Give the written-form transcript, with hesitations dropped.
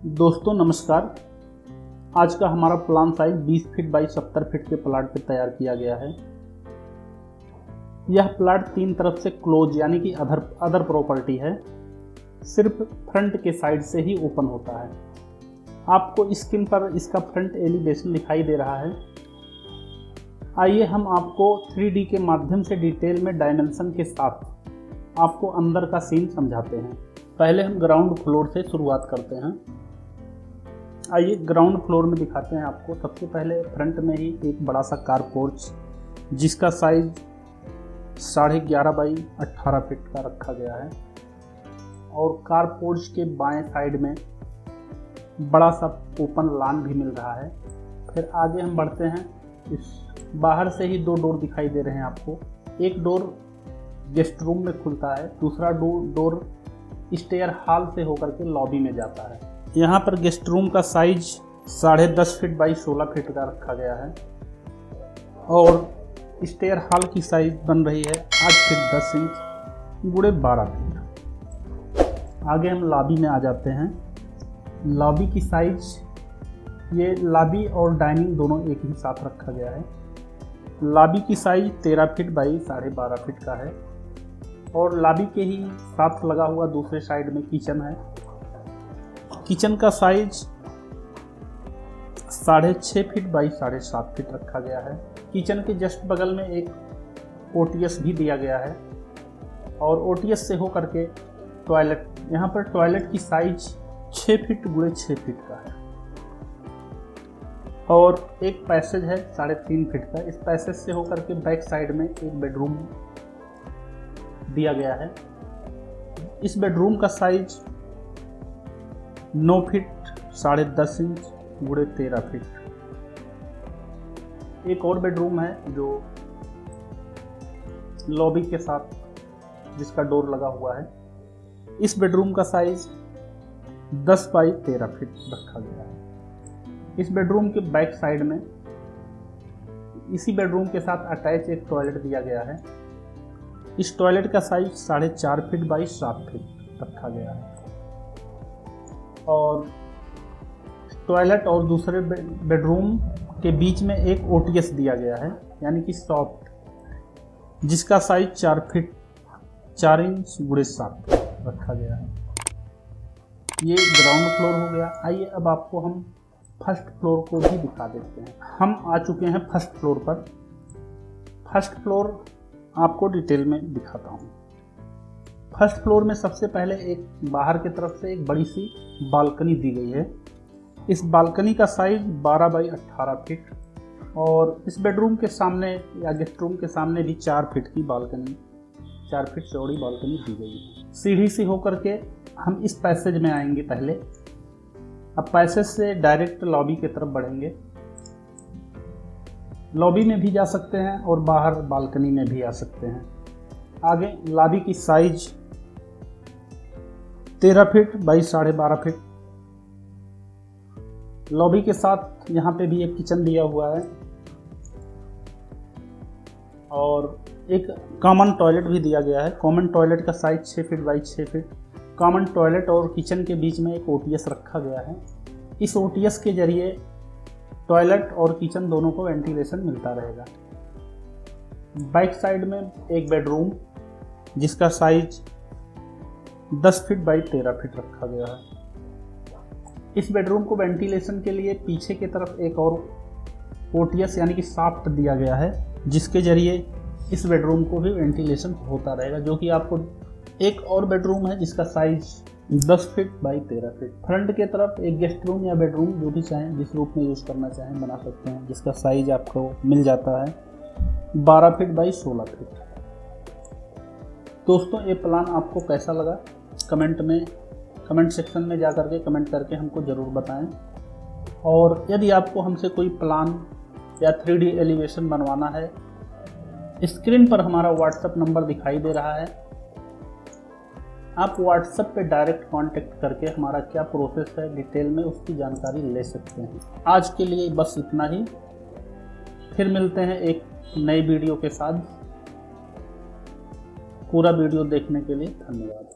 दोस्तों नमस्कार। आज का हमारा plan size 20 feet by 70 feet के प्लाट पे तैयार किया गया है। यह प्लाट तीन तरफ से क्लोज यानी कि अदर प्रॉपर्टी है, सिर्फ फ्रंट के साइड से ही ओपन होता है। आपको स्क्रीन पर इसका फ्रंट एलिवेशन दिखाई दे रहा है। आइए हम आपको 3D के माध्यम से डिटेल में डायमेंशन के साथ आपको अंदर का सीन समझाते हैं। पहले हम ग्राउंड फ्लोर से शुरुआत करते हैं। आइए ग्राउंड फ्लोर में दिखाते हैं आपको। सबसे पहले फ्रंट में ही एक बड़ा सा कार पोर्च जिसका साइज 11.5 बाई 18 फीट का रखा गया है, और कार पोर्च के बाएं साइड में बड़ा सा ओपन लॉन भी मिल रहा है। फिर आगे हम बढ़ते हैं। इस बाहर से ही दो डोर दिखाई दे रहे हैं आपको। एक डोर गेस्ट रूम में खुलता है, दूसरा डोर स्टेयर हॉल से होकर के लॉबी में जाता है। यहाँ पर गेस्ट रूम का साइज 10.5 फीट बाई 16 फीट का रखा गया है, और स्टेयर हॉल की साइज बन रही है 8 फीट 10 इंच गुणे 12 फीट। आगे हम लॉबी में आ जाते हैं। लॉबी की साइज, ये लॉबी और डाइनिंग दोनों एक ही साथ रखा गया है। लॉबी की साइज 13 फीट बाई 12.5 फीट का है, और लॉबी के ही साथ लगा हुआ दूसरे साइड में किचन है। किचन का साइज 6.5 फीट बाई 7.5 फीट रखा गया है। किचन के जस्ट बगल में एक ओटीएस भी दिया गया है, और ओटीएस से होकर के टॉयलेट, यहाँ पर टॉयलेट की साइज 6 फीट गुणे 6 फीट का है, और एक पैसेज है 3.5 फीट का। इस पैसेज से होकर के बैक साइड में एक बेडरूम दिया गया है। इस बेडरूम का साइज 9 फीट 10.5 इंच गुणे 13 फीट। एक और बेडरूम है जो लॉबी के साथ जिसका डोर लगा हुआ है। इस बेडरूम का साइज 10 बाई 13 फीट रखा गया है। इस बेडरूम के बैक साइड में इसी बेडरूम के साथ अटैच एक टॉयलेट दिया गया है। इस टॉयलेट का साइज 4.5 फीट बाई 7 फीट रखा गया है, और टॉयलेट और दूसरे बेडरूम के बीच में एक ओटीएस दिया गया है, यानी कि सॉफ्ट, जिसका साइज 4 फीट 4 इंच गुणे 7 फीट रखा गया है। ये ग्राउंड फ्लोर हो गया। आइए अब आपको हम फर्स्ट फ्लोर को भी दिखा देते हैं। हम आ चुके हैं फर्स्ट फ्लोर पर। फर्स्ट फ्लोर आपको डिटेल में दिखाता हूँ। फर्स्ट फ्लोर में सबसे पहले एक बाहर की तरफ से एक बड़ी सी बालकनी दी गई है। इस बालकनी का साइज 12 बाई 18 फीट, और इस बेडरूम के सामने या गेस्ट रूम के सामने भी 4 फीट की बालकनी, 4 फीट चौड़ी बालकनी दी गई है। सीढ़ी से होकर के हम इस पैसेज में आएंगे पहले। अब पैसेज से डायरेक्ट लॉबी की तरफ बढ़ेंगे। लॉबी में भी जा सकते हैं और बाहर बालकनी में भी आ सकते हैं। आगे लॉबी की size 13 feet by 12.5 feet. Lobby के साथ यहाँ पे भी एक किचन दिया हुआ है, और एक कॉमन टॉयलेट भी दिया गया है। कॉमन टॉयलेट का size 6 feet by 6 feet. Common toilet और किचन के बीच में एक ओटीएस रखा गया है। इस ओटीएस के जरिए टॉयलेट और किचन दोनों को वेंटिलेशन मिलता रहेगा। बैक साइड में एक बेडरूम जिसका साइज 10 फीट बाई 13 फीट रखा गया है। इस बेडरूम को वेंटिलेशन के लिए पीछे की तरफ एक और ओटीएस यानी कि शाफ्ट दिया गया है, जिसके जरिए इस बेडरूम को भी वेंटिलेशन होता रहेगा। जो कि आपको एक और बेडरूम है जिसका size 10 feet by 13 feet. Front के तरफ एक गेस्ट रूम या बेडरूम, जो भी चाहें, जिस रूप में यूज़ करना चाहें बना सकते हैं, जिसका साइज आपको मिल जाता है 12 फीट बाई 16 फीट। दोस्तों ये प्लान आपको कैसा लगा कमेंट सेक्शन में जा करके कमेंट करके हमको ज़रूर बताएं। और यदि आपको हमसे कोई प्लान या 3D एलिवेशन बनवाना है, स्क्रीन पर हमारा व्हाट्सएप नंबर दिखाई दे रहा है। आप व्हाट्सएप पे डायरेक्ट कांटेक्ट करके हमारा क्या प्रोसेस है डिटेल में उसकी जानकारी ले सकते हैं। आज के लिए बस इतना ही। फिर मिलते हैं एक नई वीडियो के साथ। पूरा वीडियो देखने के लिए धन्यवाद।